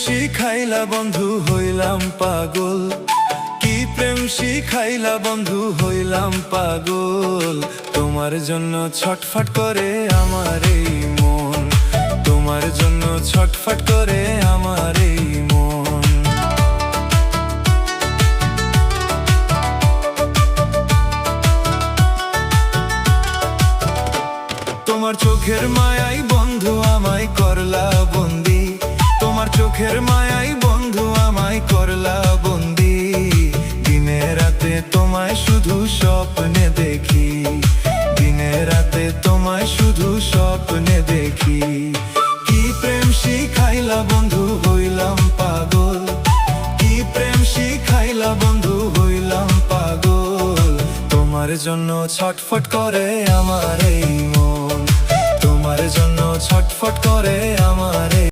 শিখাইলা বন্ধু হইলাম পাগল, কি প্রেম শিখাইলা বন্ধু হইলাম পাগল। তোমার জন্য ছটফট করে আমার এই মন, তোমার জন্য ছটফট করে আমার এই মন। তোমার চোখের মায়াই বন্ধু আমায় করলা বন্দি, তোমার চোখের মায়াই বন্ধু আমায় করলা বন্দি। দিনে রাতে তোমায় শুধু স্বপ্নে দেখি, দিনে রাতে তোমায় শুধু স্বপ্নে দেখি। কি প্রেম শিখাইলা বন্ধু হইলাম পাগল, কি প্রেম শিখাইলা বন্ধু হইলাম পাগল। তোমার জন্য ছটফট করে আমার এই মন, তোমার জন্য ছটফট করে আমার এই